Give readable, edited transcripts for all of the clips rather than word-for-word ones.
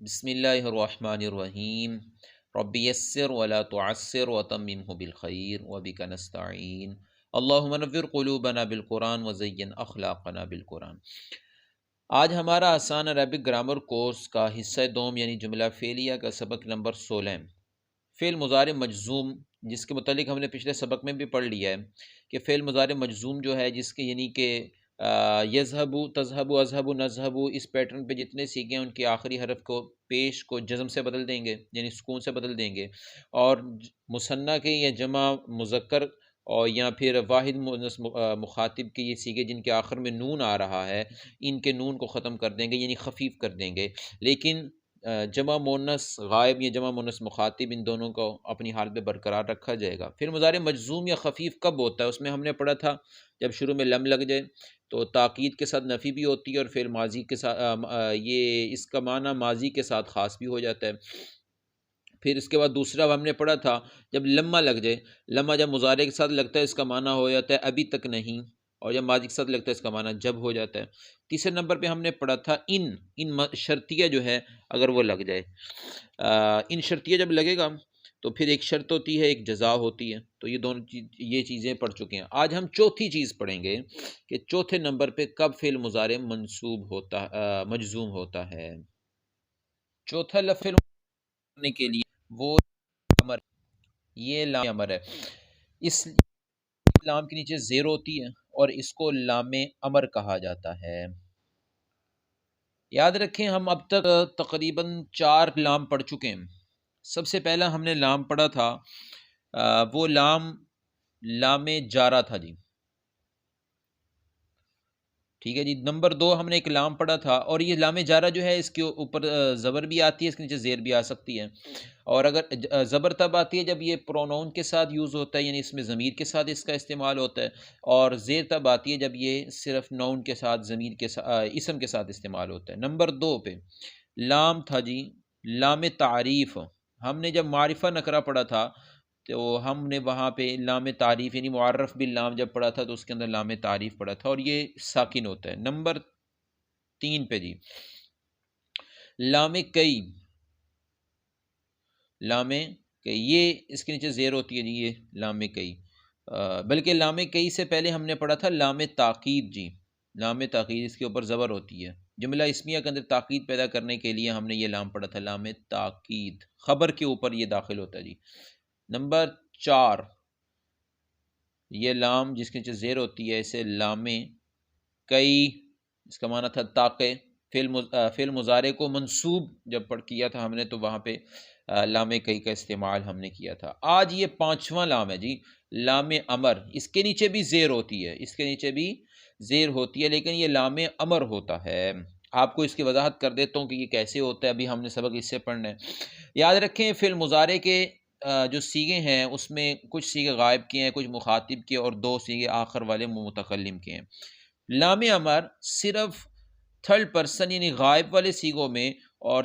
بسم اللہ الرحمن الرحیم رب یسر ولا تعسر وتممہ بالخیر وبک نستعین اللہم نور قلوبنا بالقرآن وزین اخلاقنا بالقرآن۔ آج ہمارا آسان عربک گرامر کورس کا حصہ دوم یعنی جملہ فعلیہ کا سبق نمبر 16 فعل مضارع مجزوم، جس کے متعلق ہم نے پچھلے سبق میں بھی پڑھ لیا ہے کہ فعل مضارع مجزوم جو ہے جس کے یعنی کہ یذہبو، تذہبو، اذہبو، نذہبو، اس پیٹرن پہ جتنے سیکھیں ان کے آخری حرف کو پیش کو جزم سے بدل دیں گے یعنی سکون سے بدل دیں گے، اور مثنیٰ کے یا جمع مذکر اور یا پھر واحد مؤنث مخاطب کے یہ سیگے جن کے آخر میں نون آ رہا ہے ان کے نون کو ختم کر دیں گے یعنی خفیف کر دیں گے، لیکن جمع مؤنث غائب یا جمع مؤنث مخاطب ان دونوں کو اپنی حال پہ برقرار رکھا جائے گا۔ پھر مضارع مجزوم یا خفیف کب ہوتا ہے؟ اس میں ہم نے پڑھا تھا جب شروع میں لم لگ جائے تو تاکید کے ساتھ نفی بھی ہوتی ہے اور فعل ماضی کے ساتھ یہ اس کا معنی ماضی کے ساتھ خاص بھی ہو جاتا ہے۔ پھر اس کے بعد دوسرا ہم نے پڑھا تھا جب لمہ لگ جائے، لمہ جب مضارع کے ساتھ لگتا ہے اس کا معنی ہو جاتا ہے ابھی تک نہیں، اور جب ماضی کے ساتھ لگتا ہے اس کا معنی جب ہو جاتا ہے۔ تیسرے نمبر پہ ہم نے پڑھا تھا ان شرطیہ جو ہے اگر وہ لگ جائے، ان شرطیہ جب لگے گا تو پھر ایک شرط ہوتی ہے ایک جزا ہوتی ہے، تو یہ دونوں یہ چیزیں پڑھ چکے ہیں۔ آج ہم چوتھی چیز پڑھیں گے کہ چوتھے نمبر پہ کب فعل مضارع منصوب ہوتا مجزوم ہوتا ہے۔ چوتھا لفظ کرنے کے لیے وہ امر، یہ لام امر ہے، اس لام کے نیچے زیر ہوتی ہے اور اس کو لام امر کہا جاتا ہے۔ یاد رکھیں ہم اب تک تقریباً 4 لام پڑھ چکے ہیں۔ سب سے پہلا ہم نے لام پڑھا تھا وہ لام جارہ تھا جی، ٹھیک ہے جی۔ نمبر 2 ہم نے ایک لام پڑھا تھا، اور یہ لام جارہ جو ہے اس کے اوپر زبر بھی آتی ہے، اس کے نیچے زیر بھی آ سکتی ہے، اور اگر زبر تب آتی ہے جب یہ پروناؤن کے ساتھ یوز ہوتا ہے یعنی اس میں ضمیر کے ساتھ اس کا استعمال ہوتا ہے، اور زیر تب آتی ہے جب یہ صرف نون کے ساتھ ضمیر کے ساتھ اسم کے ساتھ استعمال ہوتا ہے۔ نمبر 2 پہ لام تھا جی لام تعریف، ہم نے جب معرفہ نکرہ پڑھا تھا تو ہم نے وہاں پہ لام تعریف یعنی معرف باللام جب پڑھا تھا تو اس کے اندر لام تعریف پڑھا تھا اور یہ ساکن ہوتا ہے۔ نمبر 3 پہ جی لام کئی، لام کئی یہ اس کے نیچے زیر ہوتی ہے جی، یہ لام کئی، بلکہ لام کئی سے پہلے ہم نے پڑھا تھا لام تاکید جی، لام تاکید اس کے اوپر زبر ہوتی ہے، جملہ اسمیہ کے اندر تاکید پیدا کرنے کے لیے ہم نے یہ لام پڑھا تھا لام تاکید، خبر کے اوپر یہ داخل ہوتا ہے جی۔ نمبر 4 یہ لام جس کے نیچے زیر ہوتی ہے اسے لام کئی، اس کا معنی تھا تاکہ، فعل مضارع کو منصوب جب کیا تھا ہم نے تو وہاں پہ لام کئی کا استعمال ہم نے کیا تھا۔ آج یہ 5واں لام ہے جی لام امر، اس کے نیچے بھی زیر ہوتی ہے، اس کے نیچے بھی زیر ہوتی ہے لیکن یہ لام امر ہوتا ہے۔ آپ کو اس کی وضاحت کر دیتا ہوں کہ یہ کیسے ہوتا ہے، ابھی ہم نے سبق اس سے پڑھنا ہے۔ یاد رکھیں فعل مضارع کے جو سیغے ہیں اس میں کچھ سیغے غائب کے ہیں، کچھ مخاطب کے، اور 2 سیغے آخر والے متکلم کے ہیں۔ لام امر صرف تھرڈ پرسن یعنی غائب والے سیغوں میں اور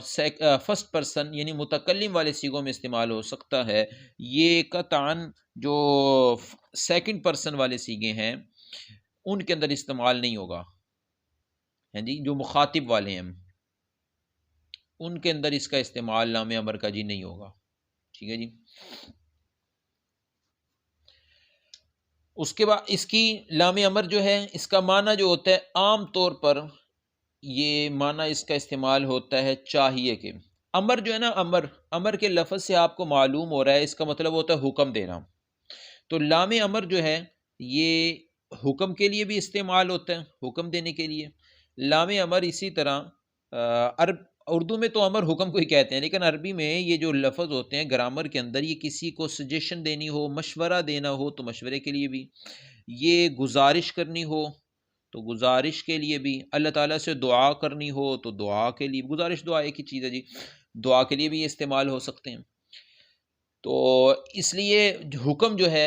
فرسٹ پرسن یعنی متکلم والے سیغوں میں استعمال ہو سکتا ہے، یہ قطعاً جو سیکنڈ پرسن والے سیغے ہیں ان کے اندر استعمال نہیں ہوگا، ہیں جی جو مخاطب والے ہیں ان کے اندر اس کا استعمال لام امر کا جی نہیں ہوگا، ٹھیک ہے جی۔ اس کے بعد اس کی لام امر جو ہے اس کا معنی جو ہوتا ہے عام طور پر یہ معنی اس کا استعمال ہوتا ہے چاہیے کہ، امر جو ہے نا امر کے لفظ سے آپ کو معلوم ہو رہا ہے اس کا مطلب ہوتا ہے حکم دینا، تو لام امر جو ہے یہ حکم کے لیے بھی استعمال ہوتا ہے، حکم دینے کے لیے۔ لام امر اسی طرح اردو میں تو امر حکم کو ہی کہتے ہیں، لیکن عربی میں یہ جو لفظ ہوتے ہیں گرامر کے اندر یہ کسی کو سجیشن دینی ہو، مشورہ دینا ہو تو مشورے کے لیے بھی، یہ گزارش کرنی ہو تو گزارش کے لیے بھی، اللہ تعالیٰ سے دعا کرنی ہو تو دعا کے لیے، گزارش دعا ایک ہی چیز ہے جی، دعا کے لیے بھی یہ استعمال ہو سکتے ہیں۔ تو اس لیے حکم جو ہے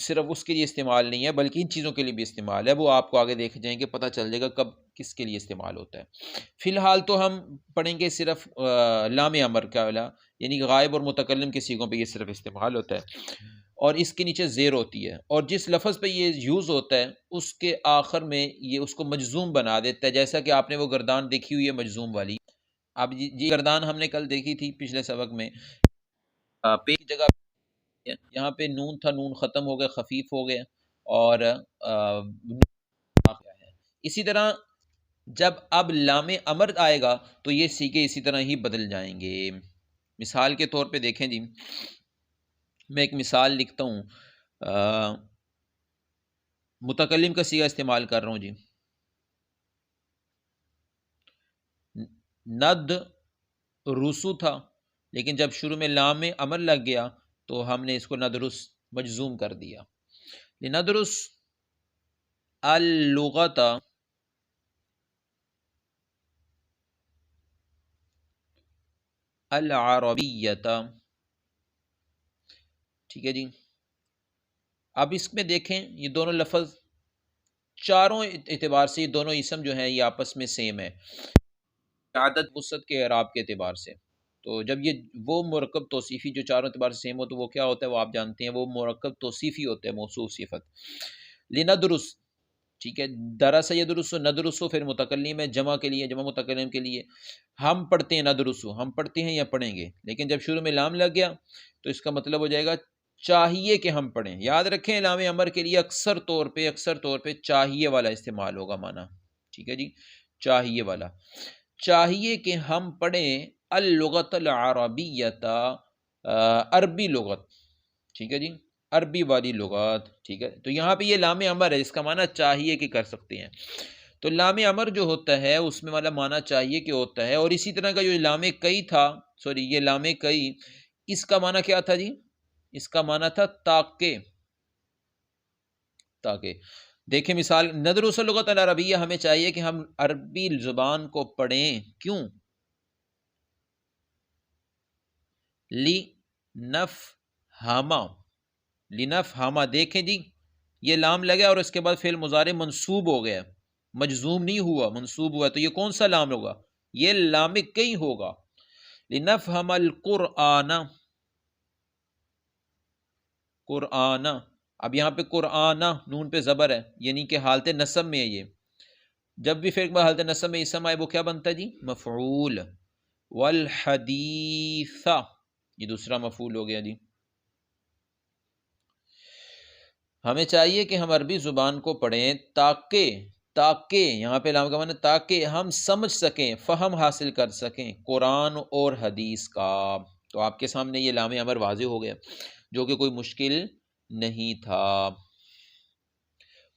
صرف اس کے لیے استعمال نہیں ہے بلکہ ان چیزوں کے لیے بھی استعمال ہے، وہ آپ کو آگے دیکھ جائیں گے، پتہ چل جائے گا کب کس کے لیے استعمال ہوتا ہے۔ فی الحال تو ہم پڑھیں گے صرف لام امر کا والا یعنی غائب اور متکلم کے سیغوں پہ یہ صرف استعمال ہوتا ہے اور اس کے نیچے زیر ہوتی ہے، اور جس لفظ پہ یہ یوز ہوتا ہے اس کے آخر میں یہ اس کو مجزوم بنا دیتا ہے، جیسا کہ آپ نے وہ گردان دیکھی ہوئی ہے مجزوم والی، اب جی گردان ہم نے کل دیکھی تھی پچھلے سبق میں، پے کی جگہ یہاں پہ نون تھا، نون ختم ہو گیا، خفیف ہو گیا، اور اسی طرح جب اب لام امر آئے گا تو یہ سیگے اسی طرح ہی بدل جائیں گے۔ مثال کے طور پہ دیکھیں جی، میں ایک مثال لکھتا ہوں، متکلم کا سیگا استعمال کر رہا ہوں جی، ند رسو تھا، لیکن جب شروع میں لام امر لگ گیا تو ہم نے اس کو ندرس مجزوم کر دیا۔ لندرس اللغت العربیت، ٹھیک ہے جی۔ اب اس میں دیکھیں یہ دونوں لفظ چاروں اعتبار سے، یہ دونوں اسم جو ہیں یہ آپس میں سیم ہے، عدد وسط کے اعراب کے اعتبار سے۔ تو جب یہ وہ مرکب توصیفی جو چاروں اعتبار سے سیم ہو تو وہ کیا ہوتا ہے، وہ آپ جانتے ہیں، وہ مرکب توصیفی ہوتا ہے، موصوف صفت۔ لندرس، ٹھیک ہے، درس یدرس، ندرس پھر متکلم ہے، جمع کے لیے، جمع متکلم کے لیے ہم پڑھتے ہیں ندرس، ہم پڑھتے ہیں یا پڑھیں گے، لیکن جب شروع میں لام لگ گیا تو اس کا مطلب ہو جائے گا چاہیے کہ ہم پڑھیں۔ یاد رکھیں لام امر کے لیے اکثر طور پہ چاہیے والا استعمال ہوگا معنی، ٹھیک ہے جی، چاہیے والا، چاہیے کہ ہم پڑھیں اللغت العربیت، عربی لغت، ٹھیک ہے جی، عربی والی لغات، ٹھیک ہے۔ تو یہاں پہ یہ لام امر ہے، اس کا معنی چاہیے کہ کر سکتے ہیں۔ تو لام امر جو ہوتا ہے اس میں والا معنی چاہیے کہ ہوتا ہے، اور اسی طرح کا جو لام کئی تھا، سوری یہ لام کئی، اس کا معنی کیا تھا جی، اس کا معنی تھا تاکہ، تاکہ دیکھیں مثال، ندرس اللغت العربیہ، ہمیں چاہیے کہ ہم عربی زبان کو پڑھیں، کیوں؟ لنفہما، لنفہما، دیکھیں جی یہ لام لگا اور اس کے بعد فعل مضارع منصوب ہو گیا، مجزوم نہیں ہوا، منصوب ہوا، تو یہ کون سا لام ہوگا، یہ لام کئی ہوگا۔ لنفہم القرآن، قرآن، اب یہاں پہ قرآن نون پہ زبر ہے، یعنی کہ حالت نصب میں ہے، یہ جب بھی فعل حالت نصب میں اسم آئے وہ کیا بنتا ہے جی، مفعول۔ والحدیث، یہ دوسرا مفعول ہو گیا جی۔ ہمیں چاہیے کہ ہم عربی زبان کو پڑھیں تاکہ یہاں پہ لام کا معنی تاکہ ہم سمجھ سکیں، فہم حاصل کر سکیں قرآن اور حدیث کا۔ تو آپ کے سامنے یہ لام امر واضح ہو گیا، جو کہ کوئی مشکل نہیں تھا،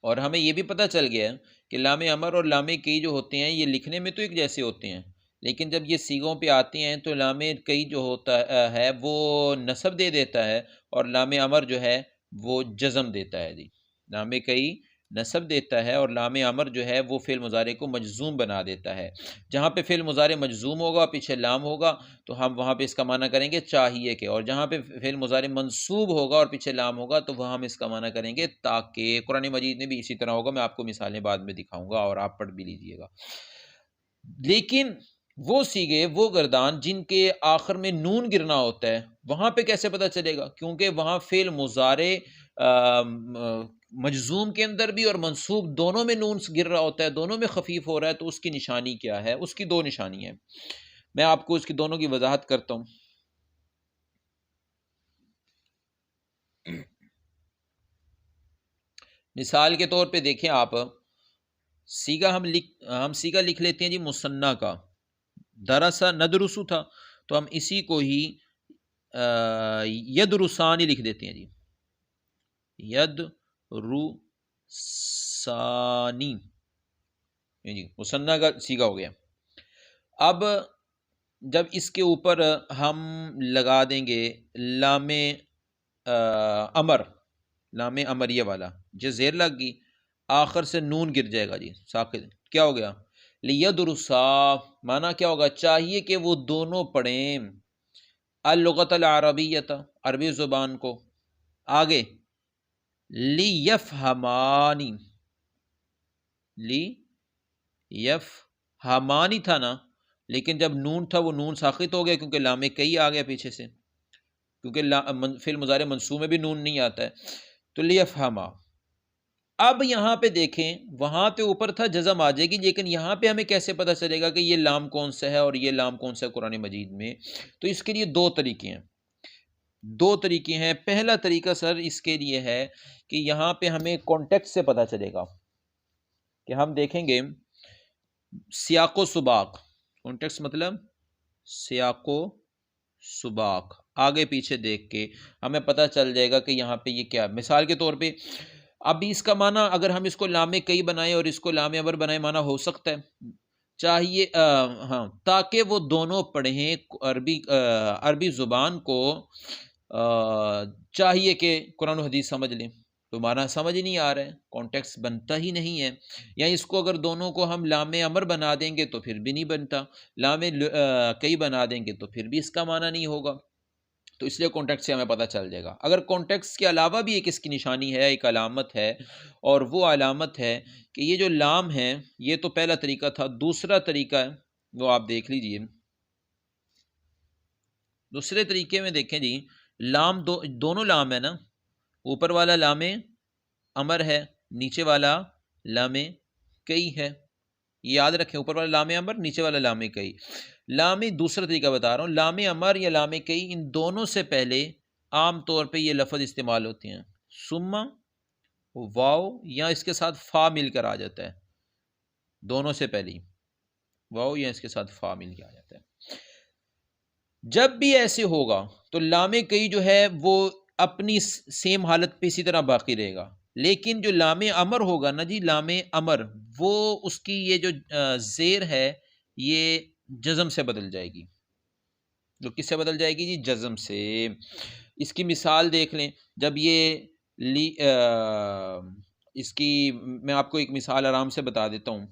اور ہمیں یہ بھی پتہ چل گیا کہ لام امر اور لام کئی جو ہوتے ہیں یہ لکھنے میں تو ایک جیسے ہوتے ہیں، لیکن جب یہ سیغوں پہ آتے ہیں تو لام کئی جو ہوتا ہے وہ نصب دے دیتا ہے، اور لام امر جو ہے وہ جزم دیتا ہے جی، لام کئی نصب دیتا ہے اور لام امر جو ہے وہ فعل مضارع کو مجزوم بنا دیتا ہے۔ جہاں پہ فعل مضارع مجزوم ہوگا پیچھے لام ہوگا تو ہم وہاں پہ اس کا معنی کریں گے چاہیے کہ، اور جہاں پہ فعل مضارع منصوب ہوگا اور پیچھے لام ہوگا تو وہ ہم اس کا معنی کریں گے تاکہ۔ قرآن مجید میں بھی اسی طرح ہوگا، میں آپ کو مثالیں بعد میں دکھاؤں گا اور آپ پڑھ بھی لیجئے گا۔ لیکن وہ سیگے، وہ گردان جن کے آخر میں نون گرنا ہوتا ہے، وہاں پہ کیسے پتہ چلے گا؟ کیونکہ وہاں فعل مضارع مجزوم کے اندر بھی اور منصوب دونوں میں نون گر رہا ہوتا ہے، دونوں میں خفیف ہو رہا ہے، تو اس کی نشانی کیا ہے؟ اس کی دو نشانی ہیں، میں آپ کو اس کی دونوں کی وضاحت کرتا ہوں۔ مثال کے طور پہ دیکھیں آپ، سیگا ہم سیگا لکھ لیتے ہیں جی مثنیٰ کا، درسا ندرسو تھا تو ہم اسی کو ہی یدرسانی لکھ دیتے ہیں جی، ید رو ثانی، جی مثنیٰ کا سیگا ہو گیا۔ اب جب اس کے اوپر ہم لگا دیں گے لام امر، لام امریہ والا، جو زیر لگ گئی آخر سے نون گر جائے گا جی ساکن، کیا ہو گیا؟ لیدرسا، معنی کیا ہوگا؟ چاہیے کہ وہ دونوں پڑھیں اللغت العربیت، عربی زبان کو، آگے لیفہمانی، لیفہمانی تھا نا، لیکن جب نون تھا وہ نون ساخت ہو گیا کیونکہ لام کئی آ گیا پیچھے سے، کیونکہ فعل مضارع منصوب میں بھی نون نہیں آتا ہے، تو لیفہما۔ اب یہاں پہ دیکھیں، وہاں پہ اوپر تھا جزم آ جائے گی، لیکن یہاں پہ ہمیں کیسے پتہ چلے گا کہ یہ لام کون سا ہے اور یہ لام کون سا ہے قرآن مجید میں؟ تو اس کے لیے دو طریقے ہیں پہلا طریقہ سر اس کے لیے ہے کہ یہاں پہ ہمیں کانٹیکسٹ سے پتہ چلے گا، کہ ہم دیکھیں گے سیاق و سباق، کانٹیکسٹ مطلب سیاق و سباق، آگے پیچھے دیکھ کے ہمیں پتہ چل جائے گا کہ یہاں پہ یہ کیا، مثال کے طور پہ اب اس کا معنی اگر ہم اس کو لام کئی بنائیں اور اس کو لام امر بنائیں، معنی ہو سکتا ہے، چاہیے ہاں، تاکہ وہ دونوں پڑھیں عربی زبان کو چاہیے کہ قرآن و حدیث سمجھ لیں، تو معنی سمجھ نہیں آ رہا ہے، کانٹیکسٹ بنتا ہی نہیں ہے، یا اس کو اگر دونوں کو ہم لام امر بنا دیں گے تو پھر بھی نہیں بنتا، لام کئی بنا دیں گے تو پھر بھی اس کا معنی نہیں ہوگا، تو اس لیے کانٹیکسٹ سے ہمیں پتہ چل جائے گا۔ اگر کانٹیکسٹ کے علاوہ بھی ایک اس کی نشانی ہے، ایک علامت ہے، اور وہ علامت ہے کہ یہ جو لام ہے، یہ تو پہلا طریقہ تھا، دوسرا طریقہ ہے وہ آپ دیکھ لیجئے، دوسرے طریقے میں دیکھیں جی، لام دونوں لام ہے نا، اوپر والا لام امر ہے، نیچے والا لام کئی ہے، یاد رکھیں، اوپر والا لام امر، نیچے والا لام کئی، لام دوسرا طریقہ بتا رہا ہوں، لام امر یا لام کئی، ان دونوں سے پہلے عام طور پہ یہ لفظ استعمال ہوتے ہیں، ثم، واو، یا اس کے ساتھ فا مل کر آ جاتا ہے، دونوں سے پہلے واو یا اس کے ساتھ فا مل کے آ جاتا ہے۔ جب بھی ایسے ہوگا تو لام کئی جو ہے وہ اپنی سیم حالت پہ اسی طرح باقی رہے گا، لیکن جو لام امر ہوگا نا جی، لام امر، وہ اس کی یہ جو زیر ہے یہ جزم سے بدل جائے گی، جو کس سے بدل جائے گی جی؟ جزم سے۔ اس کی مثال دیکھ لیں، جب یہ اس کی میں آپ کو ایک مثال آرام سے بتا دیتا ہوں،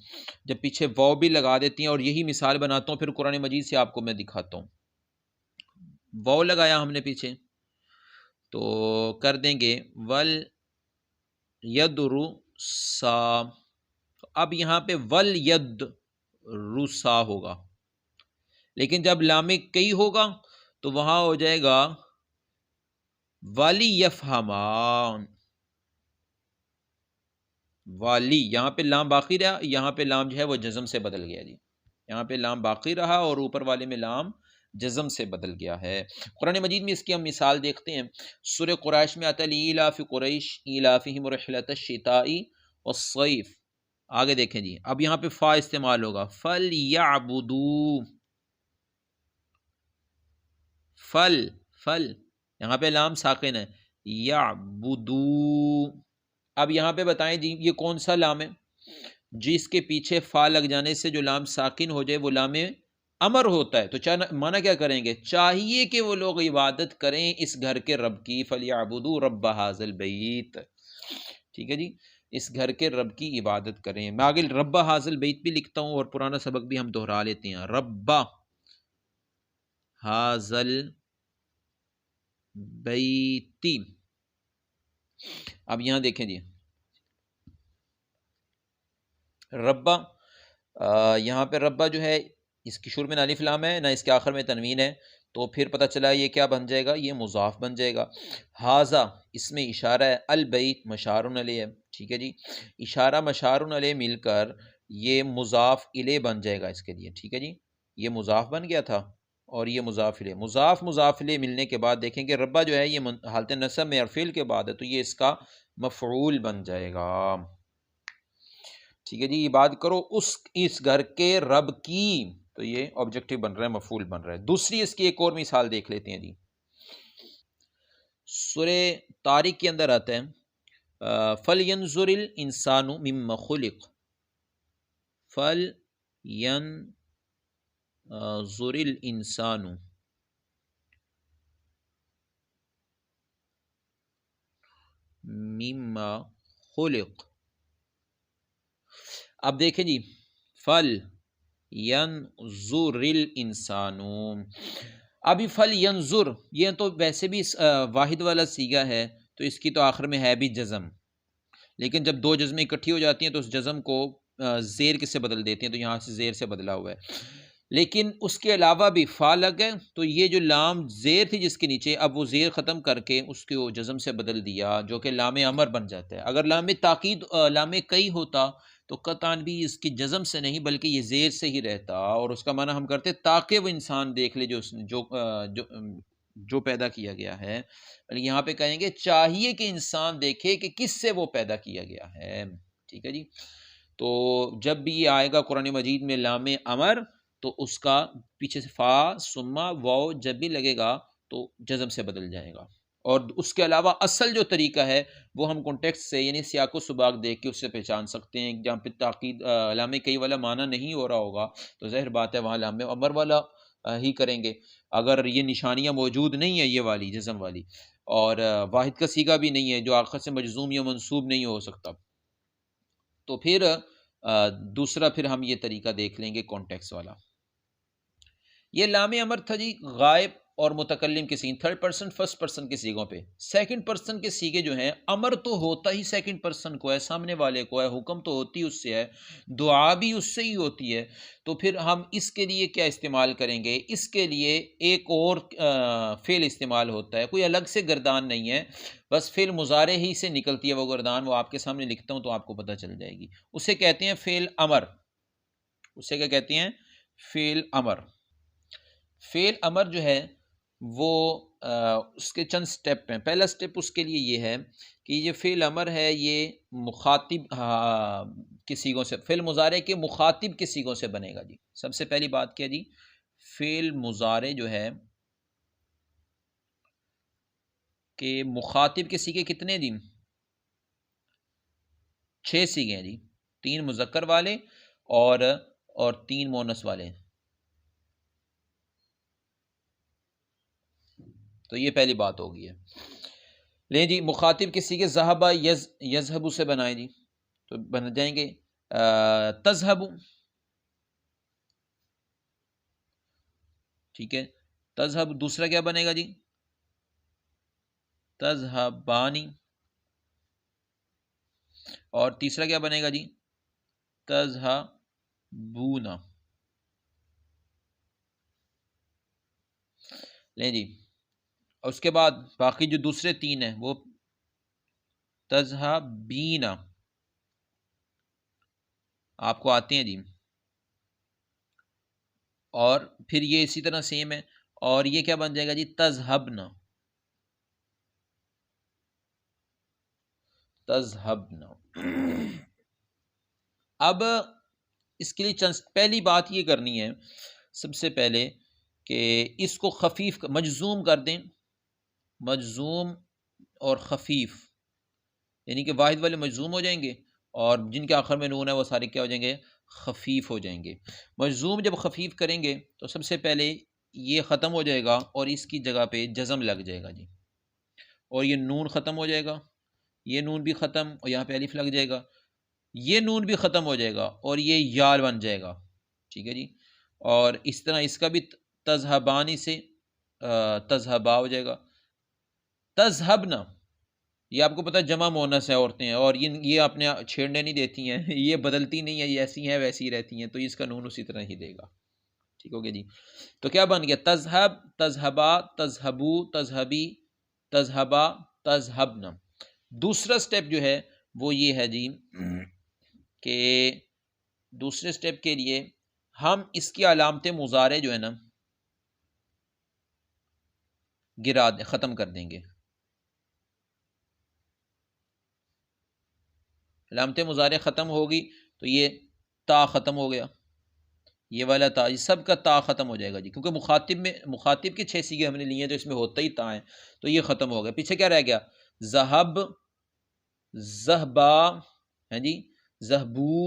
جب پیچھے واو بھی لگا دیتی ہیں، اور یہی مثال بناتا ہوں پھر قرآن مجید سے آپ کو میں دکھاتا ہوں، واو لگایا ہم نے پیچھے، تو کر دیں گے ول یدرسا، اب یہاں پہ ول ید رسا ہوگا، لیکن جب لام کئی ہوگا تو وہاں ہو جائے گا والی یفہمان، والی، یہاں پہ لام باقی رہا، یہاں پہ لام جو ہے وہ جزم سے بدل گیا جی، یہاں پہ لام باقی رہا اور اوپر والے میں لام جزم سے بدل گیا ہے۔ قرآن مجید میں اس کی ہم مثال دیکھتے ہیں، سورہ قریش میں آتا ہے لِإِيلَافِ قُرَيْشٍ إِيلَافِهِمْ رِحْلَةَ الشِّتَاءِ وَالصَّيْفِ، آگے دیکھیں جی، اب یہاں پہ فا استعمال ہوگا، فَلْيَعْبُدُوا، فل یہاں پہ لام ساکن ہے، یعبدو، اب یہاں پہ بتائیں جی یہ کون سا لام ہے جس کے پیچھے فا لگ جانے سے جو لام ساکن ہو جائے وہ لام امر ہوتا ہے، تو معنی کیا کریں گے؟ چاہیے کہ وہ لوگ عبادت کریں اس گھر کے رب کی، فَلْيَعْبُدُوا رَبَّ هَذَا الْبَيْتِ، ٹھیک ہے جی، اس گھر کے رب کی عبادت کریں۔ میں آگے رب هَذَا الْبَيْتِ بھی لکھتا ہوں اور پرانا سبق بھی ہم دہرا لیتے ہیں، رب هَذَا بیتی، اب یہاں دیکھیں جی، ربا، یہاں پہ ربا جو ہے اس کی شروع میں نہ الف لام ہے نہ اس کے آخر میں تنوین ہے، تو پھر پتہ چلا یہ کیا بن جائے گا؟ یہ مضاف بن جائے گا۔ ہاذا اس میں اشارہ ہے، البیت مشار علیہ ہے، ٹھیک ہے جی، اشارہ مشار علیہ مل کر یہ مضاف الیہ بن جائے گا اس کے لیے، ٹھیک ہے جی، یہ مضاف بن گیا تھا اور یہ مضاف الیہ، مضاف الیہ ملنے کے بعد دیکھیں کہ ربا جو ہے یہ حالت نصب میں اور فعل کے بعد ہے، تو یہ اس کا مفعول بن جائے گا، ٹھیک ہے جی، عبادت کرو اس گھر کے رب کی، تو یہ آبجیکٹو بن رہا ہے، مفعول بن رہا ہے۔ دوسری اس کی ایک اور مثال دیکھ لیتے ہیں جی، سورہ طارق کے اندر آتا ہے فَلْيَنْظُرِ الْإِنسَانُ مِمَّ خُلِقَ، فَلْيَنْظُرِ الْإِنسَانُ مِمَّ خُلِقَ، اب دیکھیں جی، فل ینظر الانسان، ابھی فل ینظر یہ تو ویسے بھی واحد والا صیغہ ہے، تو اس کی تو آخر میں ہے بھی جزم، لیکن جب دو جزمیں اکٹھی ہو جاتی ہیں تو اس جزم کو زیر کس سے بدل دیتے ہیں، تو یہاں سے زیر سے بدلا ہوا ہے، لیکن اس کے علاوہ بھی فا لگ ہے تو یہ جو لام زیر تھی جس کے نیچے، اب وہ زیر ختم کر کے اس کو جزم سے بدل دیا، جو کہ لام امر بن جاتا ہے۔ اگر لام تاکید لام کئی ہوتا تو قطعاً بھی اس کی جزم سے نہیں بلکہ یہ زیر سے ہی رہتا، اور اس کا معنی ہم کرتے تاکہ وہ انسان دیکھ لے جو پیدا کیا گیا ہے۔ یہاں پہ کہیں گے چاہیے کہ انسان دیکھے کہ کس سے وہ پیدا کیا گیا ہے، ٹھیک ہے جی۔ تو جب بھی یہ آئے گا قرآن مجید میں لام امر تو اس کا پیچھے سے فا سما واو جب بھی لگے گا تو جزم سے بدل جائے گا۔ اور اس کے علاوہ اصل جو طریقہ ہے وہ ہم کانٹیکسٹ سے یعنی سیاق و سباق دیکھ کے اس سے پہچان سکتے ہیں۔ جہاں پہ تاکید لام کئی والا معنی نہیں ہو رہا ہوگا تو ظاہر بات ہے وہاں لام امر والا ہی کریں گے۔ اگر یہ نشانیاں موجود نہیں ہیں یہ والی جزم والی، اور واحد کا صیغہ بھی نہیں ہے جو آخر سے مجزوم یا منصوب نہیں ہو سکتا، تو پھر دوسرا پھر ہم یہ طریقہ دیکھ لیں گے کانٹیکس والا۔ یہ لام امر تھا جی غائب اور متکلم کے سیغے، تھرڈ پرسن فرسٹ پرسن کے سیغوں پہ۔ سیکنڈ پرسن کے سیغے جو ہیں، امر تو ہوتا ہی سیکنڈ پرسن کو ہے، سامنے والے کو ہے، حکم تو ہوتی اس سے ہے، دعا بھی اس سے ہی ہوتی ہے، تو پھر ہم اس کے لیے کیا استعمال کریں گے؟ اس کے لیے ایک اور فعل استعمال ہوتا ہے، کوئی الگ سے گردان نہیں ہے، بس فعل مضارع ہی سے نکلتی ہے وہ گردان، وہ آپ کے سامنے لکھتا ہوں تو آپ کو پتہ چل جائے گی۔ اسے کہتے ہیں فعل امر۔ اسے کیا کہتے ہیں؟ فعل امر۔ فعل امر جو ہے وہ اس کے چند سٹیپ ہیں۔ پہلا سٹیپ اس کے لیے یہ ہے کہ یہ فعل امر ہے، یہ مخاطب کے صیغوں سے، فعل مضارع کے مخاطب کے صیغوں سے بنے گا جی۔ سب سے پہلی بات کیا جی؟ فعل مضارع جو ہے کہ مخاطب کے صیغے کتنے دن؟ 6 صیغے ہیں جی، 3 مذکر والے اور 3 مؤنث والے، تو یہ پہلی بات ہوگی ہے۔ لیں جی، مخاطب کے صیغے ذہب یذہب سے بنائیں جی، تو بن جائیں گے تذہب، ٹھیک ہے، تذہب۔ دوسرا کیا بنے گا جی؟ تذہبانی۔ اور تیسرا کیا بنے گا جی؟ تذہبونا۔ لیں جی، اور اس کے بعد باقی جو دوسرے 3 ہیں وہ تذہبینا، آپ کو آتے ہیں جی، اور پھر یہ اسی طرح سیم ہے، اور یہ کیا بن جائے گا جی؟ تذہبنا، تذہبنا۔ اب اس کے لیے پہلی بات یہ کرنی ہے سب سے پہلے کہ اس کو خفیف مجزوم کر دیں، مجزوم اور خفیف، یعنی کہ واحد والے مجزوم ہو جائیں گے اور جن کے آخر میں نون ہے وہ سارے کیا ہو جائیں گے؟ خفیف ہو جائیں گے۔ مجزوم جب خفیف کریں گے تو سب سے پہلے یہ ختم ہو جائے گا اور اس کی جگہ پہ جزم لگ جائے گا جی، اور یہ نون ختم ہو جائے گا، یہ نون بھی ختم، اور یہاں پہ الف لگ جائے گا، یہ نون بھی ختم ہو جائے گا اور یہ یال بن جائے گا، ٹھیک ہے جی۔ اور اس طرح اس کا بھی تذہبانی سے تذہبا ہو جائے گا۔ تذہبنا، یہ آپ کو پتہ جمع مونس ہے عورتیں ہیں، اور یہ اپنے چھیڑنے نہیں دیتی ہیں، یہ بدلتی نہیں ہے، یہ ایسی ہیں ویسی ہی رہتی ہیں، تو اس کا نون اسی طرح ہی دے گا، ٹھیک ہو گیا جی۔ تو کیا بن گیا؟ تذہب، تذہبا، تذہبو، تذہبی، تذہبا، تذہبنا۔ دوسرا سٹیپ جو ہے وہ یہ ہے جی کہ دوسرے سٹیپ کے لیے ہم اس کی علامت مضارع جو ہے نا گرا دیں، ختم کر دیں گے۔ علامت مضارع ختم ہوگی تو یہ تا ختم ہو گیا، یہ والا تا، یہ سب کا تا ختم ہو جائے گا جی، کیونکہ مخاطب کے 6 صیغے ہم نے لیے ہیں تو اس میں ہوتا ہی تا ہے، تو یہ ختم ہو گیا۔ پیچھے کیا رہ گیا؟ ذہب، ذہبا، ہے جی، ذہبو،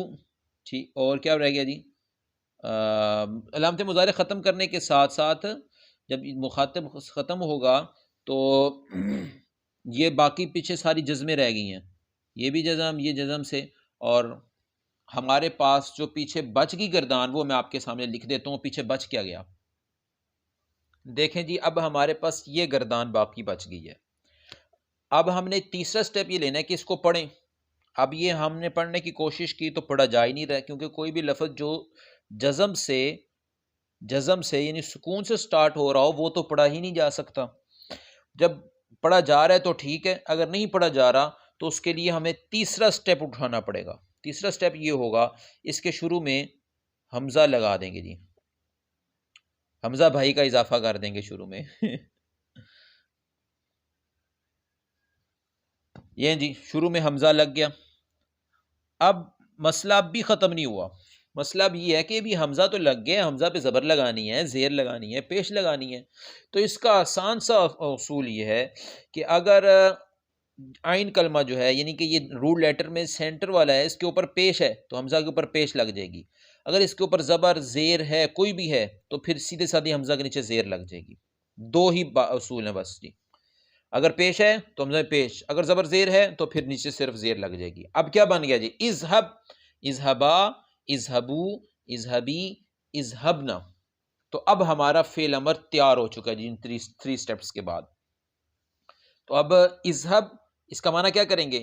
ٹھیک، اور کیا رہ گیا جی؟ علامت مضارع ختم کرنے کے ساتھ ساتھ جب مخاطب ختم ہوگا تو یہ باقی پیچھے ساری جزمیں رہ گئی ہیں، یہ بھی جزم، یہ جزم سے، اور ہمارے پاس جو پیچھے بچ گئی گردان وہ میں آپ کے سامنے لکھ دیتا ہوں، پیچھے بچ کیا گیا دیکھیں جی۔ اب ہمارے پاس یہ گردان باقی بچ گئی ہے۔ اب ہم نے تیسرا سٹیپ یہ لینا ہے کہ اس کو پڑھیں۔ اب یہ ہم نے پڑھنے کی کوشش کی تو پڑھا جا ہی نہیں رہا، کیونکہ کوئی بھی لفظ جو جزم سے جزم سے یعنی سکون سے سٹارٹ ہو رہا ہو وہ تو پڑھا ہی نہیں جا سکتا. جب پڑھا جا رہا ہے تو ٹھیک ہے، اگر نہیں پڑھا جا رہا تو اس کے لیے ہمیں تیسرا سٹیپ اٹھانا پڑے گا. تیسرا سٹیپ یہ ہوگا، اس کے شروع میں حمزہ لگا دیں گے جی، حمزہ بھائی کا اضافہ کر دیں گے شروع میں. یہ جی شروع میں حمزہ لگ گیا. اب مسئلہ اب بھی ختم نہیں ہوا. مسئلہ اب یہ ہے کہ بھی حمزہ تو لگ گیا، حمزہ پہ زبر لگانی ہے، زیر لگانی ہے، پیش لگانی ہے. تو اس کا آسان سا اصول یہ ہے کہ اگر آئین کلمہ جو ہے یعنی کہ یہ روٹ لیٹر میں سینٹر والا ہے، اس کے اوپر پیش ہے تو حمزہ کے اوپر پیش لگ جائے گی. اگر اس کے اوپر زبر زیر ہے کوئی بھی ہے تو پھر سیدھے سادھی حمزہ کے نیچے زیر لگ جائے گی. دو ہی اصول ہیں بس جی. اگر پیش ہے تو حمزہ پیش، اگر زبر زیر ہے تو پھر نیچے صرف زیر لگ جائے گی. اب کیا بن گیا جی؟ اذهب، اذهبا، اذهبو، اذهبی، اذهبنا. تو اب ہمارا فعل امر تیار ہو چکا ہے جی ان تھری سٹیپس کے بعد. تو اب اذهب اس کا معنی کیا کریں گے؟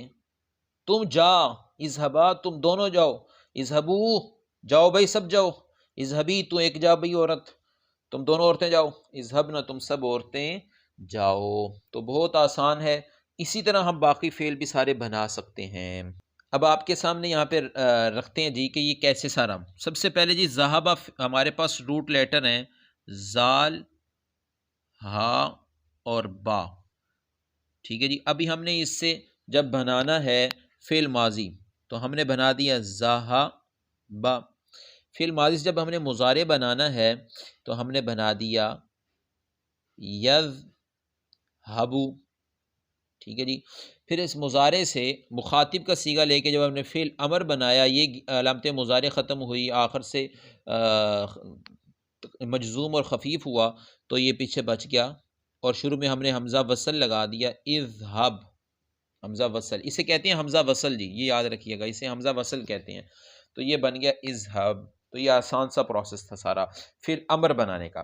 تم جا، اذهبا تم دونوں جاؤ، اذهبو جاؤ بھائی سب جاؤ، اذهبی تو ایک جا بھائی عورت، تم دونوں عورتیں جاؤ، اذهبنا تم سب عورتیں جاؤ. تو بہت آسان ہے. اسی طرح ہم باقی فعل بھی سارے بنا سکتے ہیں. اب آپ کے سامنے یہاں پہ رکھتے ہیں جی کہ یہ کیسے سارا. سب سے پہلے جی ذہبہ ہمارے پاس روٹ لیٹر ہیں زال، ہا اور با. ٹھیک ہے جی. ابھی ہم نے اس سے جب بنانا ہے فعل ماضی تو ہم نے بنا دیا زہا با. فعل ماضی سے جب ہم نے مضارع بنانا ہے تو ہم نے بنا دیا یذهبو. ٹھیک ہے جی. پھر اس مضارع سے مخاطب کا صیغہ لے کے جب ہم نے فعل امر بنایا، یہ علامت مضارع ختم ہوئی، آخر سے مجزوم اور خفیف ہوا تو یہ پیچھے بچ گیا، اور شروع میں ہم نے حمزہ وصل لگا دیا اذهب. حمزہ وصل اسے کہتے ہیں، حمزہ وصل جی، یہ یاد رکھیے گا، اسے حمزہ وصل کہتے ہیں. تو یہ بن گیا اذهب. تو یہ آسان سا پروسیس تھا سارا فعل امر بنانے کا.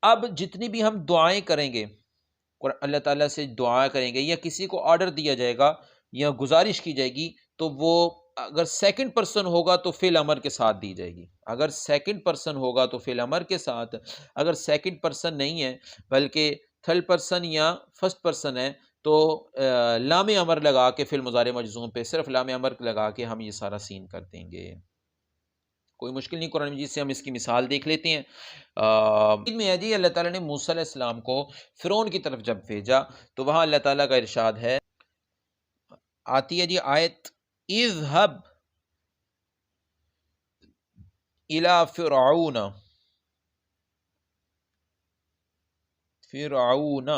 اب جتنی بھی ہم دعائیں کریں گے اور اللہ تعالیٰ سے دعا کریں گے یا کسی کو آرڈر دیا جائے گا یا گزارش کی جائے گی تو وہ اگر سیکنڈ پرسن ہوگا تو فعل امر کے ساتھ دی جائے گی. اگر سیکنڈ پرسن ہوگا تو فعل امر کے ساتھ، اگر سیکنڈ پرسن نہیں ہے بلکہ تھرڈ پرسن یا فرسٹ پرسن ہے تو لام امر لگا کے فعل مضارع مجزوم پہ صرف لام امر لگا کے ہم یہ سارا سین کر دیں گے. کوئی مشکل نہیں. قرآن مجید سے ہم اس کی مثال دیکھ لیتے ہیں. میں ہے جی اللہ تعالیٰ نے موسیٰ علیہ السلام کو فرعون کی طرف جب بھیجا تو وہاں اللہ تعالیٰ کا ارشاد ہے، آتی ہے جی آیت اذهب الى فرعون. فرعون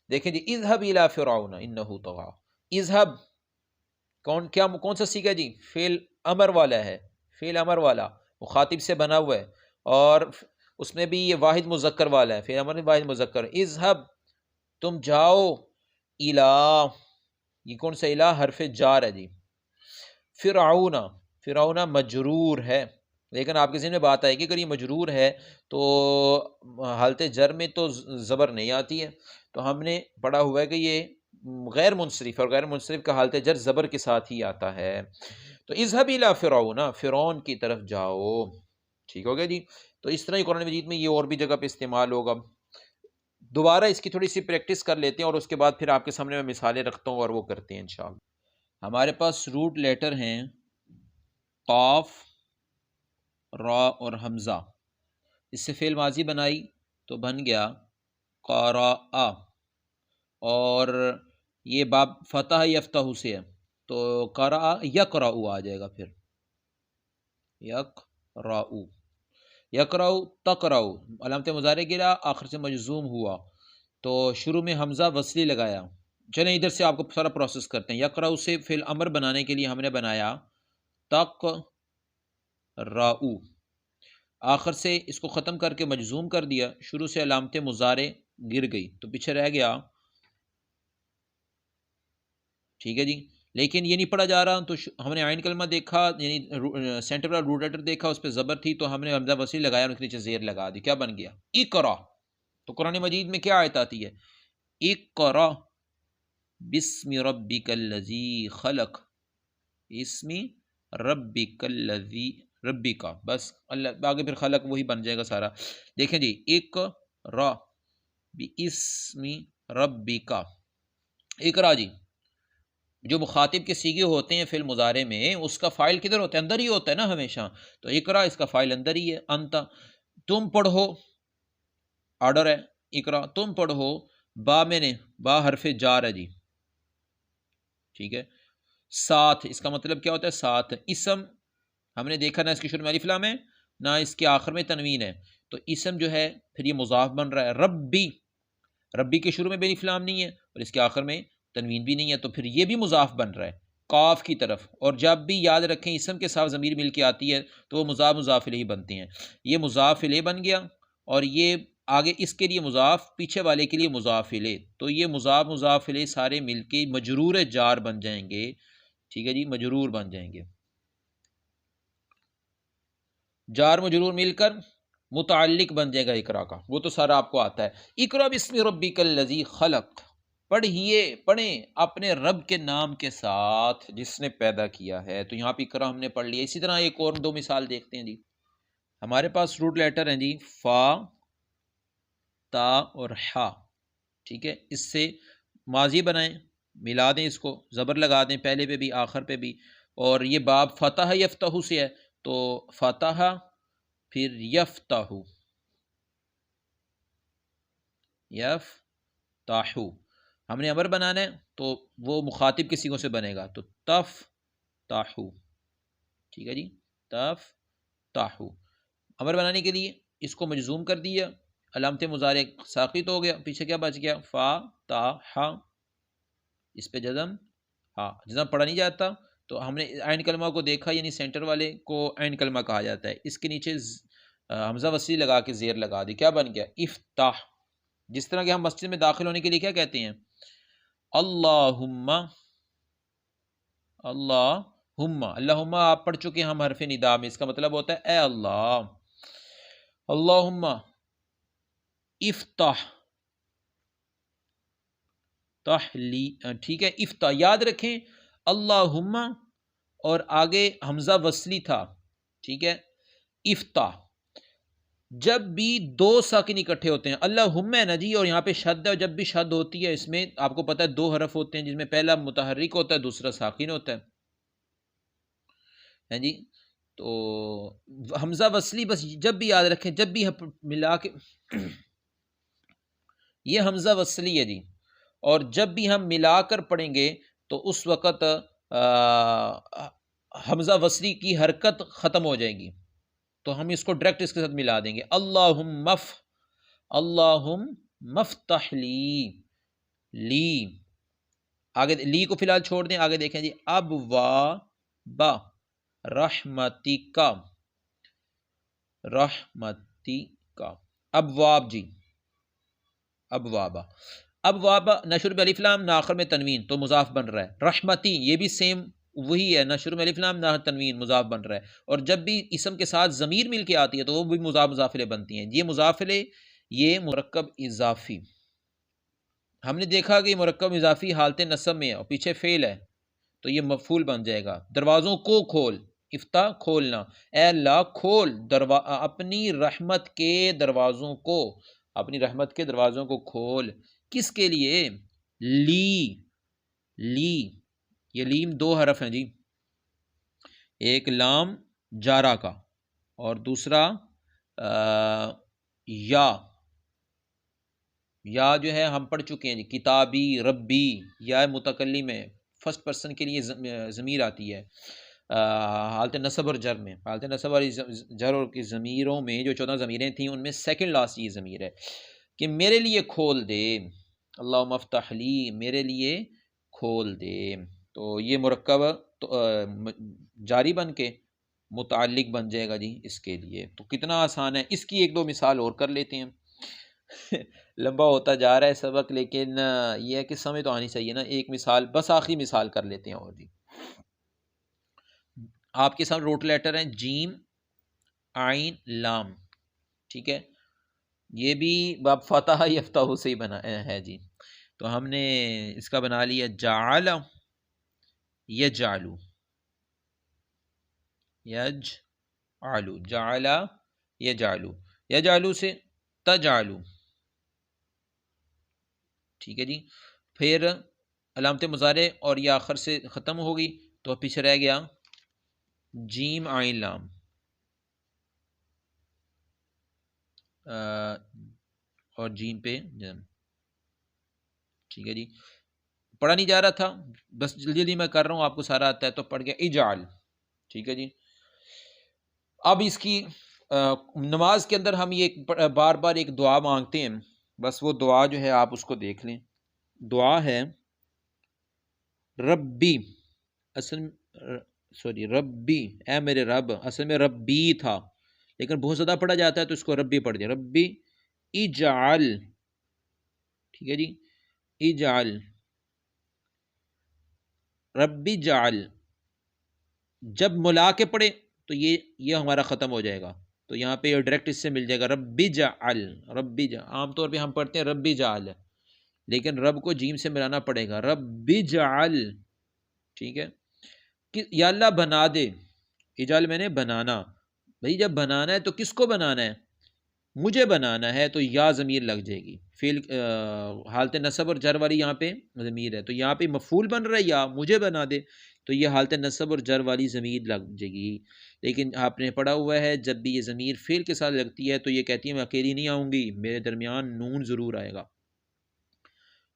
دیکھیں جی، اذهب الى فرعون انه طغى. اذهب کون سا صیغہ جی؟ فعل امر والا ہے، فعل امر والا مخاطب سے بنا ہوا ہے، اور اس میں بھی یہ واحد مذکر والا ہے، فعل امر میں واحد مذکر. اذهب تم جاؤ، الہ یہ کون سا الہ؟ حرف جار ہے جی. فرعون، فرعون مجرور ہے، لیکن آپ کے ذہن میں بات آئے گی اگر یہ مجرور ہے تو حالت جر میں تو زبر نہیں آتی ہے، تو ہم نے پڑھا ہوا ہے کہ یہ غیر منصرف، اور غیر منصرف کا حالت جر زبر کے ساتھ ہی آتا ہے. تو اذهب الى فرعون، فرعون کی طرف جاؤ. ٹھیک ہو گیا جی. تو اس طرح ہی قرآن مجید میں یہ اور بھی جگہ پہ استعمال ہوگا. دوبارہ اس کی تھوڑی سی پریکٹس کر لیتے ہیں اور اس کے بعد پھر آپ کے سامنے میں مثالیں رکھتا ہوں اور وہ کرتے ہیں انشاءاللہ. ہمارے پاس روٹ لیٹر ہیں قاف، را اور حمزہ. اس سے فعل ماضی بنائی تو بن گیا قرأ، اور یہ باب فتح یفتح سے ہے تو قرأ یقرأ آ جائے گا. پھر یقرأ، یقرأ تقرأ، علامت مضارع گرا، آخر سے مجزوم ہوا تو شروع میں حمزہ وصلی لگایا. چلیں ادھر سے آپ کو سارا پروسیس کرتے ہیں. یقرأ سے فعل امر بنانے کے لیے ہم نے بنایا تقرأ، آخر سے اس کو ختم کر کے مجزوم کر دیا، شروع سے علامت مضارع گر گئی تو پیچھے رہ گیا. ٹھیک ہے جی. لیکن یہ نہیں پڑھا جا رہا تو ہم نے عین کلمہ دیکھا، یعنی سینٹر والا روٹ لیٹر دیکھا، اس پہ زبر تھی تو ہم نے حمزہ وصلی لگایا اور اس کے نیچے زیر لگا دی. کیا بن گیا؟ اقرا. تو قرآن مجید میں کیا آیت آتی ہے؟ اقرا بسم ربک الذی خلق، اسم ربک الذی ربی کا، بس اللہ آگے پھر خلق وہی بن جائے گا سارا۔ دیکھیں جی، اقرا باسم ربی کا، اقرا جی جو مخاطب کے صیغے ہوتے ہیں فعل مضارع میں، اس کا فاعل کدھر ہوتا ہے؟ اندر ہی ہوتا ہے نا ہمیشہ، تو اقرا اس کا فاعل اندر ہی ہے، انت تم پڑھو، آرڈر ہے اقرا تم پڑھو، با میں نے با حرف جار ہے جی، ٹھیک ہے، ساتھ اس کا مطلب کیا ہوتا ہے؟ ساتھ، اسم ہم نے دیکھا نہ اس کے شروع میں الف لام ہے نہ اس کے آخر میں تنوین ہے، تو اسم جو ہے پھر یہ مضاف بن رہا ہے، ربی، ربی کے شروع میں بھی الف لام نہیں ہے اور اس کے آخر میں تنوین بھی نہیں ہے، تو پھر یہ بھی مضاف بن رہا ہے قاف کی طرف، اور جب بھی یاد رکھیں اسم کے ساتھ ضمیر مل کے آتی ہے تو وہ مضاف مضاف الیہ بنتے ہیں، یہ مضاف الیہ بن گیا، اور یہ آگے اس کے لیے مضاف، پیچھے والے کے لیے مضاف الیہ، تو یہ مضاف مضاف الیہ سارے مل کے مجرور جار بن جائیں گے، ٹھیک ہے جی، مجرور بن جائیں گے، جار مجرور مل کر متعلق بن جائے گا اقرا کا، وہ تو سارا آپ کو آتا ہے۔ اقرا بسم ربک الذی خلق، پڑھیے پڑھیں اپنے رب کے نام کے ساتھ جس نے پیدا کیا ہے، تو یہاں پہ اقرا ہم نے پڑھ لیا۔ اسی طرح ایک اور دو مثال دیکھتے ہیں جی، ہمارے پاس روٹ لیٹر ہیں جی فا، تا اور حا، ٹھیک ہے، اس سے ماضی بنائیں، ملا دیں، اس کو زبر لگا دیں پہلے پہ بھی آخر پہ بھی، اور یہ باب فتح یفتح سے ہے تو فتح پھر یفتح، یفتح، ہم نے امر بنانا ہے تو وہ مخاطب کے صیغوں سے بنے گا، تو تف تاحو، ٹھیک ہے جی، تف تاحو، امر بنانے کے لیے اس کو مجزوم کر دیا، علامت مضارع ساقط ہو گیا، پیچھے کیا بچ گیا؟ فا تا ہا، اس پہ جزم، ہاں جزم پڑھا نہیں جاتا، تو ہم نے عین کلمہ کو دیکھا، یعنی سینٹر والے کو عین کلمہ کہا جاتا ہے، اس کے نیچے حمزہ وصلی لگا کے زیر لگا دی، کیا بن گیا؟ افتح، جس طرح کہ ہم مسجد میں داخل ہونے کے لیے کیا کہتے ہیں؟ اللہم، اللہم، اللہم آپ پڑھ چکے ہیں ہم حرف ندا میں، اس کا مطلب ہوتا ہے اے اللہ، اللہم افتح تحلی، ٹھیک ہے، افتح یاد رکھیں اللہم اور آگے حمزہ وصلی تھا، ٹھیک ہے، افتح، جب بھی دو ساکن اکٹھے ہوتے ہیں، اللہم ہے نا جی، اور یہاں پہ شد ہے، جب بھی شد ہوتی ہے اس میں آپ کو پتہ ہے دو حرف ہوتے ہیں، جس میں پہلا متحرک ہوتا ہے دوسرا ساکن ہوتا ہے جی، تو حمزہ وصلی بس جب بھی یاد رکھیں، جب بھی ملا کے یہ حمزہ وصلی ہے جی، اور جب بھی ہم ملا کر پڑھیں گے تو اس وقت حمزہ وصلی کی حرکت ختم ہو جائے گی، تو ہم اس کو ڈائریکٹ اس کے ساتھ ملا دیں گے، اللہم مفتح لی، آگے لی کو فی الحال چھوڑ دیں، آگے دیکھیں جی، ابواب رحمتک، رحمتک، ابواب جی، ابواب، ابواب نشر میں الف لام نہ آخر میں تنوین تو مضاف بن رہا ہے، رحمتی یہ بھی سیم وہی ہے، نشر میں الف لام نہ تنوین مضاف بن رہا ہے، اور جب بھی اسم کے ساتھ ضمیر مل کے آتی ہے تو وہ بھی مضاف مضاف الیہ بنتی ہیں، یہ مضاف الیہ یہ مرکب اضافی، ہم نے دیکھا کہ مرکب اضافی حالت نصب میں ہے اور پیچھے فعل ہے تو یہ مفعول بن جائے گا، دروازوں کو کھول، افتح کھولنا، اے اللہ کھول اپنی رحمت کے دروازوں کو، اپنی رحمت کے دروازوں کو کھول، کس کے لیے؟ لی، یہ لیم دو حرف ہیں جی، ایک لام جارہ کا اور دوسرا یا جو ہے ہم پڑھ چکے ہیں جی، کتابی، ربی، یا متکلم ہے، فرسٹ پرسن کے لیے ضمیر آتی ہے حالت نصب اور جر میں، حالت نصب اور جر اور کی ضمیروں میں جو 14 ضمیریں تھیں ان میں سیکنڈ لاسٹ یہ ضمیر ہے کہ میرے لیے کھول دے، اللہم افتح لی، میرے لیے کھول دے، تو یہ مرکب جاری بن کے متعلق بن جائے گا جی اس کے لیے، تو کتنا آسان ہے، اس کی ایک دو مثال اور کر لیتے ہیں لمبا ہوتا جا رہا ہے سبق، لیکن یہ ہے کہ سمجھ تو آنی چاہیے نا، ایک مثال بس آخری مثال کر لیتے ہیں اور جی، آپ کے ساتھ روٹ لیٹر ہیں جیم عین لام، ٹھیک ہے، یہ بھی باب فتح یفتح سے ہی بنا ہے جی، تو ہم نے اس کا بنا لیا جعل یجعلو، علو، جعلا یجعلو، یجعلو سے تجعلو، ٹھیک ہے جی. پھر علامت مضارع اور یہ آخر سے ختم ہوگی تو پیچھے رہ گیا جیم عین لام، اور جیم پہ جم، ٹھیک ہے جی. پڑھا نہیں جا رہا تھا، بس جلدی جلدی میں کر رہا ہوں، آپ کو سارا آتا ہے تو پڑھ گیا اجعل، ٹھیک ہے جی. اب اس کی نماز کے اندر ہم یہ بار بار ایک دعا مانگتے ہیں، بس وہ دعا جو ہے آپ اس کو دیکھ لیں. دعا ہے ربی، اصل سوری ربی، اے میرے رب، اصل میں ربی تھا لیکن بہت زیادہ پڑھا جاتا ہے تو اس کو ربی پڑھ دیا، ربی اجعل، ٹھیک ہے جی. اجعل، ربی جعل، جب ملا کے پڑھے تو یہ ہمارا ختم ہو جائے گا، تو یہاں پہ یہ ڈائریکٹ اس سے مل جائے گا ربی جعل، ربی جعل. عام طور پہ ہم پڑھتے ہیں ربی جعل، لیکن رب کو جیم سے ملانا پڑے گا، ربی جعل، ٹھیک ہے. کہ یا اللہ بنا دے، اجعل میں نے بنانا، بھئی جب بنانا ہے تو کس کو بنانا ہے؟ مجھے بنانا ہے، تو یا ضمیر لگ جائے گی، فعل حالت نصب اور جر والی یہاں پہ ضمیر ہے، تو یہاں پہ مفعول بن رہا ہے یا مجھے بنا دے، تو یہ حالت نصب اور جر والی ضمیر لگ جائے گی. لیکن آپ نے پڑھا ہوا ہے جب بھی یہ ضمیر فعل کے ساتھ لگتی ہے تو یہ کہتی ہے میں اکیلی نہیں آؤں گی، میرے درمیان نون ضرور آئے گا.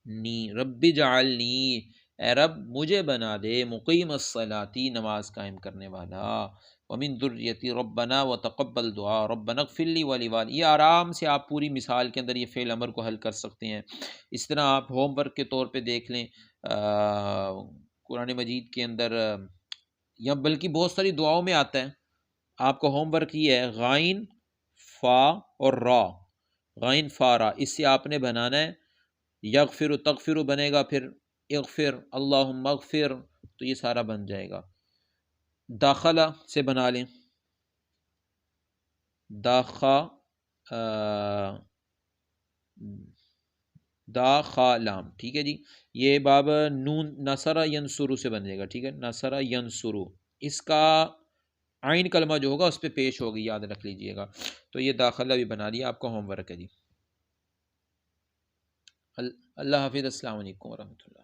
نی، رب جعلنی، اے رب مجھے بنا دے مقیم الصلاۃ، نماز قائم کرنے والا، ومن ذریتی ربنا وتقبل دعا ربنا اغفر لی ولوالدی. یہ آرام سے آپ پوری مثال کے اندر یہ فعل امر کو حل کر سکتے ہیں. اس طرح آپ ہوم ورک کے طور پہ دیکھ لیں قرآن مجید کے اندر، یا بلکہ بہت ساری دعاؤں میں آتا ہے. آپ کا ہوم ورک یہ ہے غائن فا اور را، غائن فا را، اس سے آپ نے بنانا ہے یغفر تغفر بنے گا، پھر اغفر اللہم اغفر، تو یہ سارا بن جائے گا. داخلہ سے بنا لیں، داخلام، ٹھیک ہے جی. یہ باب نون نصرہ ینصرو سے بنے گا، ٹھیک ہے، نصرہ ینصرو، اس کا عین کلمہ جو ہوگا اس پہ پیش ہوگی، یاد رکھ لیجئے گا. تو یہ داخلہ بھی بنا لیا، آپ کا ہوم ورک ہے جی. اللہ حافظ، السلام علیکم ورحمۃ اللہ.